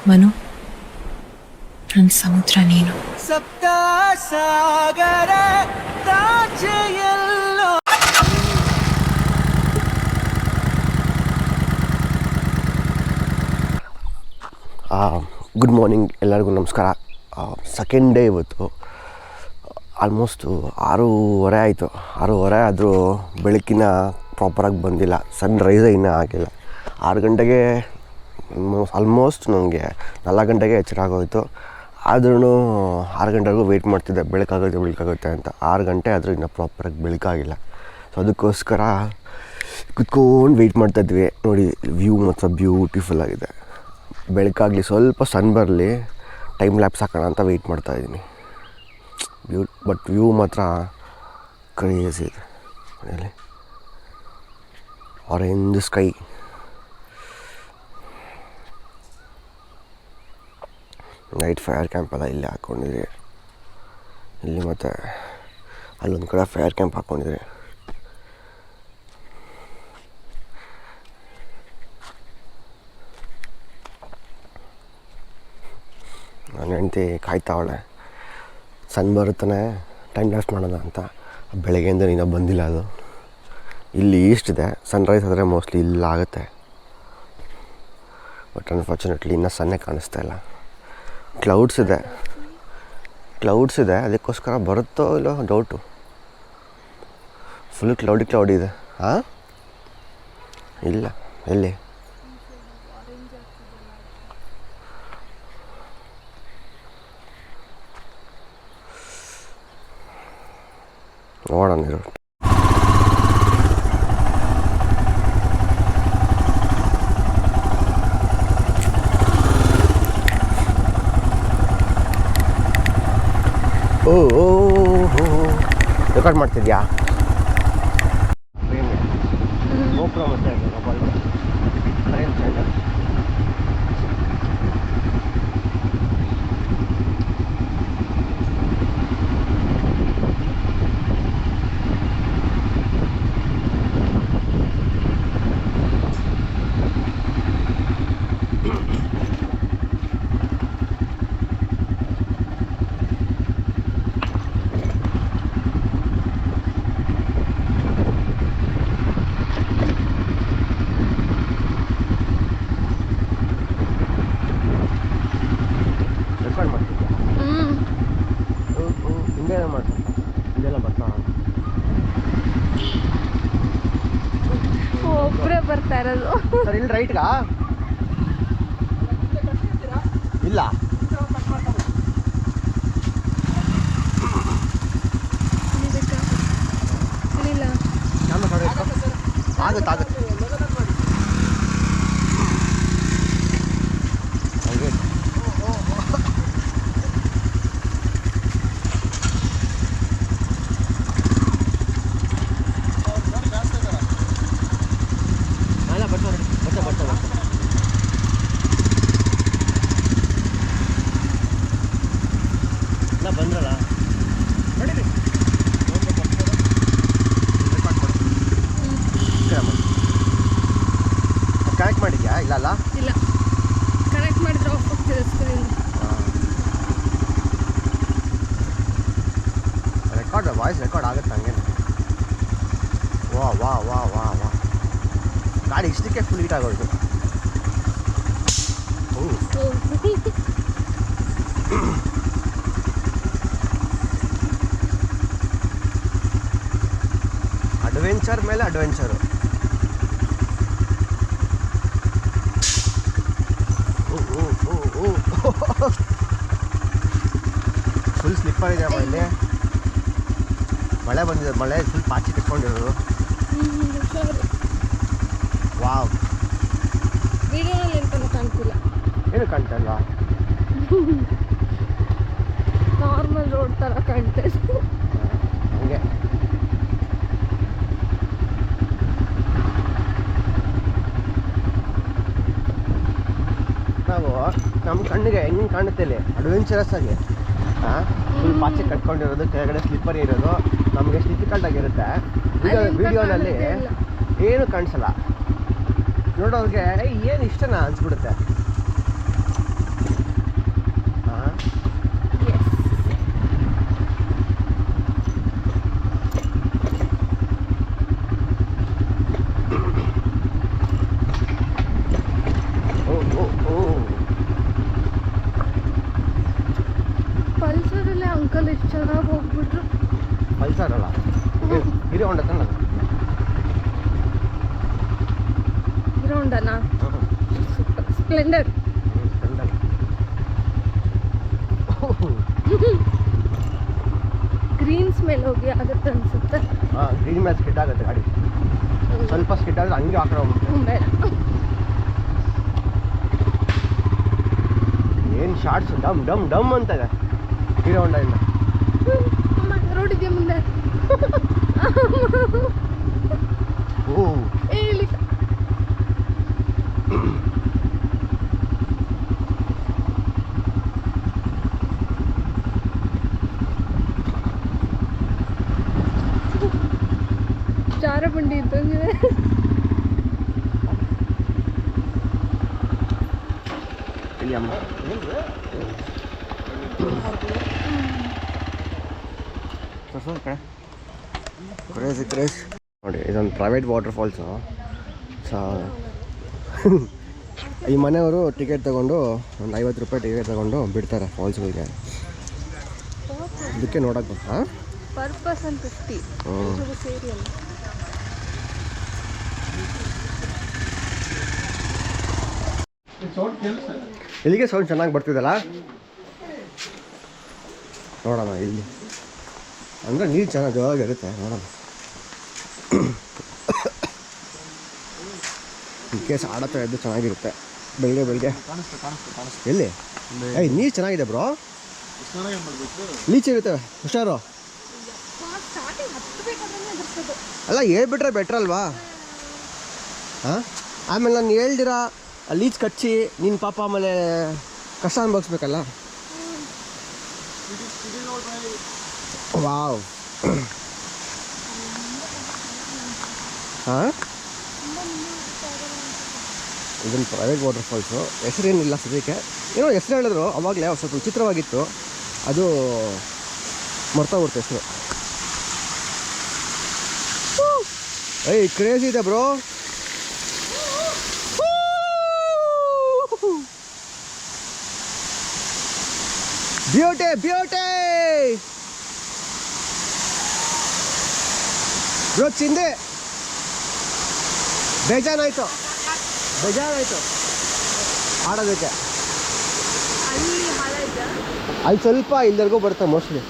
ಮನು, ನನ್ನ ಸಮುದ್ರ ನೀನು. ಸಪ್ತ ಸಾಗರ ತಾಚೆಯಲ್ಲೋ. ಗುಡ್ ಮಾರ್ನಿಂಗ್ ಎಲ್ಲರಿಗೂ ನಮಸ್ಕಾರ. ಸೆಕೆಂಡ್ ಡೇ ಇವತ್ತು. ಆಲ್ಮೋಸ್ಟು 6:30 ಆಯಿತು. 6:30 ಆದರೂ ಬೆಳಕಿನ ಪ್ರಾಪರಾಗಿ ಬಂದಿಲ್ಲ. ಸನ್ ರೈಸೇ ಇನ್ನೂ ಆಗಿಲ್ಲ. 6 ಗಂಟೆಗೆ ಆಲ್ಮೋಸ್ಟ್ ನನಗೆ 4 ಗಂಟೆಗೆ ಎಚ್ಚರ ಆಗೋಯಿತು. ಆದ್ರೂ 6 ಗಂಟೆಗೂ ವೆಯ್ಟ್ ಮಾಡ್ತಿದ್ದೆ, ಬೆಳಕಾಗುತ್ತೆ ಅಂತ. 6 ಗಂಟೆ ಆದರೂ ಇನ್ನೂ ಪ್ರಾಪರಾಗಿ ಬೆಳಕಾಗಿಲ್ಲ. ಸೊ ಅದಕ್ಕೋಸ್ಕರ ಕುತ್ಕೊಂಡು ವೆಯ್ಟ್ ಮಾಡ್ತಾಯಿದ್ವಿ. ನೋಡಿ, ವ್ಯೂ ಮಾತ್ರ ಬ್ಯೂಟಿಫುಲ್ ಆಗಿದೆ. ಬೆಳಕಾಗಲಿ, ಸ್ವಲ್ಪ ಸನ್ ಬರಲಿ, ಟೈಮ್ ಲ್ಯಾಪ್ಸ್ ಹಾಕೋಣ ಅಂತ ವೆಯ್ಟ್ ಮಾಡ್ತಾಯಿದ್ದೀನಿ. ಬಟ್ ವ್ಯೂ ಮಾತ್ರ ಕ್ರೇಜಿ ಇದೆ. ಮನೆಯಲ್ಲಿ orange sky, night fire camp ಎಲ್ಲ ಇಲ್ಲಿ ಹಾಕ್ಕೊಂಡಿದ್ರಿ. ಇಲ್ಲಿ ಮತ್ತು ಅಲ್ಲೊಂದು ಕಡೆ ಫೈರ್ ಕ್ಯಾಂಪ್ ಹಾಕ್ಕೊಂಡಿದ್ರಿ. ನನ್ನ ಹೆಂಡತಿ ಕಾಯ್ತಾವಳೆ, ಸನ್ ಬರುತ್ತಾನೆ ಟೈಮ್ ಲ್ಯಾಪ್ಸ್ ಮಾಡೋಣ ಅಂತ. ಬೆಳಗ್ಗೆಯಿಂದ ಇನ್ನೂ ಬಂದಿಲ್ಲ. ಅದು ಇಲ್ಲಿ ಈಸ್ಟ್ ಇದೆ, ಸನ್ರೈಸ್ ಆದರೆ ಮೋಸ್ಟ್ಲಿ ಇಲ್ಲಾಗುತ್ತೆ. ಬಟ್ ಅನ್ಫಾರ್ಚುನೇಟ್ಲಿ ಇನ್ನೂ ಸನ್ನೇ ಕಾಣಿಸ್ತಾ ಇಲ್ಲ. ಕ್ಲೌಡ್ಸ್ ಇದೆ, ಅದಕ್ಕೋಸ್ಕರ ಬರುತ್ತೋ ಇಲ್ಲೋ ಡೌಟು. ಫುಲ್ ಕ್ಲೌಡಿ ಇದೆ. ಹಾಂ, ಇಲ್ಲ, ಎಲ್ಲಿ? ನೋಡೋಣ ಇರು. ರೆಕಾರ್ಡ್ ಮಾಡ್ತಿದ್ಯಾ? ಗೋಪುರ ಮತ್ತೆ ಒಬ್ಬರೇ ಬರ್ತಾ ಇರೋದು. ಸರ್, ಇಲ್ಲಿ ರೈಟ್ಗಾ? ಇಲ್ಲ, ಆಗುತ್ತೆ. ಬಂದ್ರಲ್ಲ ಕನೆಕ್ಟ್ ಮಾಡಿದ್ಯಾ? ಇಲ್ಲ, ಕನೆಕ್ಟ್ ಮಾಡಿದ್ರೆ ಆಫ್ ಆಗ್ತಿದೆ ಸ್ಕ್ರೀನ್. ವಾಯ್ಸ್ ರೆಕಾರ್ಡ್ ಆಗುತ್ತೆ ಹಂಗೇನು? ವಾ ಗಾಡಿ ಇಷ್ಟಕ್ಕೆ ಫುಲ್ ಹೀಟ್ ಆಗೋಯ್ತು. ಅಡ್ವೆಂಚರ್ ಮೇಲೆ ಅಡ್ವೆಂಚರು. ಫುಲ್ ಸ್ಲಿಪ್ಪರ್ ಇದೆ ಇಲ್ಲಿ. ಮಳೆ ಬಂದಿದೆ, ಮಳೆ ಫುಲ್ ಪಾಚಿ ಕಟ್ಕೊಂಡಿರೋದು. ವಾವ್, ವಿಡಿಯೋನಲ್ಲಿ ಎಂತನೂ ಕಾಣ್ತಿಲ್ಲ. ಏನು ಕಾಣ್ತಾ ಇಲ್ವಾ? ನಾರ್ಮಲ್ ರೋಡ್ ಥರ ಕಾಣ್ತಾ ಇದೆ. ಹಂಗೆ ನಾವು ನಮ್ಮ ಕಣ್ಣಿಗೆ ಹೆಂಗೆ ಕಾಣುತ್ತೆ ಇಲ್ಲಿ ಅಡ್ವೆಂಚರಸ್ ಆಗಿ. ಫುಲ್ ಪಾಚೆ ಕಟ್ಕೊಂಡಿರೋದು, ಕೆಳಗಡೆ ಸ್ಲಿಪ್ಪರ್ ಇರೋದು, ನಮಗೆ ಡಿಫಿಕಲ್ಟ್ ಆಗಿರುತ್ತೆ. ವಿಡಿಯೋನಲ್ಲಿ ಏನು ಕಾಣಿಸಲ್ಲ. ನೋಡೋರಿಗೆ ಏನು ಇಷ್ಟನಾ ಅನ್ಸ್ಬಿಡುತ್ತೆ. ಬೈಕಲ್ಲಿ ಎಷ್ಟು ಚೆನ್ನಾಗಿ ಹೋಗ್ಬಿಟ್ರು. ಪಲ್ಸರ್ ಅಲ್ಲ, ಹೀರೋ ಹೊಂಡ ತಾನೆ. ಹೀರೋ ಹೊಂಡನಾ? ಸ್ಪ್ಲೆಂಡರ್. ಗ್ರೀನ್ಸ್ ಮೇಲೆ ಹೋಗಿ ಆಗುತ್ತೆ ಅನ್ಸುತ್ತೆ. ಹಾಂ, ಗ್ರೀನ್ ಮೇಲೆ ಸ್ಕಿಡ್ ಆಗುತ್ತೆ ಗಾಡಿ. ಸ್ವಲ್ಪ ಸ್ಕಿಡ್ ಆದರೆ ಹಂಗೆ ಆ ಕಡೆ ಹೋಗ್ಬಿಟ್ಟು. ಬೇಡ. ಏನು ಶಾರ್ಟ್ಸ್ ಡಮ್ ಡಮ್ ಡಮ್ ಅಂತ ಇದೆ ಹೀರೋ ಹೊಂಡದಿಂದ. ರೋಡ್ ಇದೆಯಾ ಮುಂದೆ? ಓ ಇಲ್ಲಿ ಜಾರ ಬಂಡಿ ಇದ್ದಂಗಿದೆ. ಇಲ್ಲಿ ಅಮ್ಮ ಕ್ರೇಜ್ ನೋಡಿ, ಇದೊಂದು ಪ್ರೈವೇಟ್ ವಾಟರ್ ಫಾಲ್ಸು. ಈ ಮನೆಯವರು ಟಿಕೆಟ್ ತೊಗೊಂಡು ಒಂದು 50 ರೂಪಾಯಿ ಟಿಕೆಟ್ ತೊಗೊಂಡು ಬಿಡ್ತಾರೆ ಫಾಲ್ಸ್ಗಳಿಗೆ. ಇದಕ್ಕೆ ನೋಡೋಕೆ ಹಾಂ ಪರ್ ಪರ್ಸನ್ 50 ಸೇರಿ ಅಲ್ಲ. ಇಲ್ಲಿಗೆ ಸೌಂಡ್ ಚೆನ್ನಾಗಿ ಬರ್ತಿದ್ದಲ್ಲ, ನೋಡೋಣ ಇಲ್ಲಿ ಅಂದರೆ ನೀರು ಚೆನ್ನಾಗಿ ಜೋರಾಗಿರುತ್ತೆ. ನೋಡೋಣ ಇನ್ ಕೇಸ್ ಆಡತ್ತ ಎದ್ದು ಚೆನ್ನಾಗಿರುತ್ತೆ ಬೆಳಿಗ್ಗೆ. ಎಲ್ಲಿ ನೀರು ಚೆನ್ನಾಗಿದೆ ಬ್ರೋ, ಲೀಚ್ ಇರುತ್ತೆ, ಹುಷಾರು. ಅಲ್ಲ ಹೇಳ್ಬಿಟ್ರೆ ಬೆಟ್ರ್ ಅಲ್ವಾ? ಹಾಂ, ಆಮೇಲೆ ನಾನು ಹೇಳ್ದಿರ ಲೀಚ್ ಕಚ್ಚಿ ನಿನ್ನ ಪಾಪ ಆಮೇಲೆ ಕಷ್ಟ ಅನ್ಭವಿಸ್ಬೇಕಲ್ಲ. ವಾವ್. ಹಾಂ, ಇದೊಂದು ಪ್ರೈವೇಟ್ ವಾಟರ್ ಫಾಲ್ಸು. ಹೆಸರೇನಿಲ್ಲ ಸದ್ಯಕ್ಕೆ, ಏನೋ ಹೆಸರು ಹೇಳಿದ್ರು ಅವಾಗಲೇ ಸ್ವಲ್ಪ ವಿಚಿತ್ರವಾಗಿತ್ತು, ಅದು ಮರ್ತೋಗ್ಬಿಡ್ತು ಹೆಸರು. ಏಯ್ ಕ್ರೇಜ್ ಇದೆ ಬ್ರೋ. ಬ್ಯೂಟಿ ಬ್ರೋ, ಚಿಂದೆ ಬೇಜಾನಾಯ್ತು ಆಡೋದಕ್ಕೆ. ಅಲ್ಲಿ ಸ್ವಲ್ಪ ಇಲ್ಲಿವರೆಗೂ ಬರುತ್ತೆ ಮೋಸ್ಟ್ಲಿ.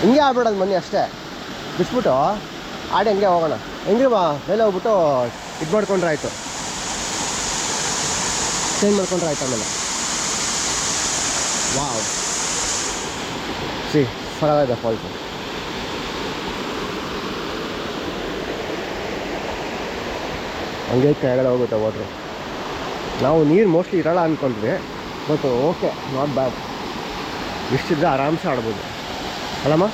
ಹಿಂಗೆ ಆಡ್ಬಿಡೋದು ಮನೆ ಅಷ್ಟೇ, ಬಿಟ್ಬಿಟ್ಟು ಆಡಿ ಹಂಗೆ ಹೋಗೋಣ. ಹೆಂಗೆ ಮೇಲೆ ಹೋಗ್ಬಿಟ್ಟು ಇದು ಮಾಡ್ಕೊಂಡ್ರೆ ಆಯಿತು, ಚೇಂಜ್ ಮಾಡ್ಕೊಂಡ್ರೆ ಆಯ್ತು ಆಮೇಲೆ. ವಾವ್, ಸರಳಾಗಿದೆ ಫಾಲ್ಸು. ಹಂಗೆ ಕೆಳಗಡೆ ಹೋಗುತ್ತೆ ವಾಟ್ರು. ನಾವು ನೀರು ಮೋಸ್ಟ್ಲಿ ಇರೋಲ್ಲ ಅಂದ್ಕೊಂಡ್ವಿ, ಬಟ್ ಓಕೆ, ನಾಟ್ ಬ್ಯಾಡ್. ಇಷ್ಟಿದ್ರೆ ಆರಾಮ್ಸೆ ಆಡ್ಬೋದು ಅಲ್ಲಮ್ಮ.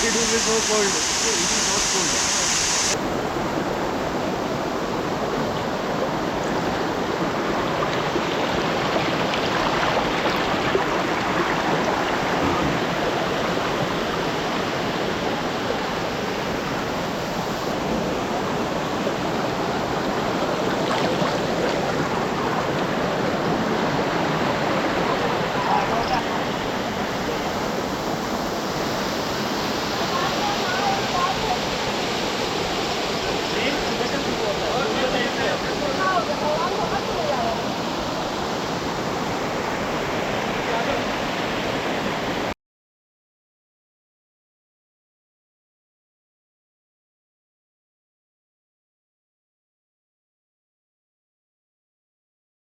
It will be so cold. It is not cold.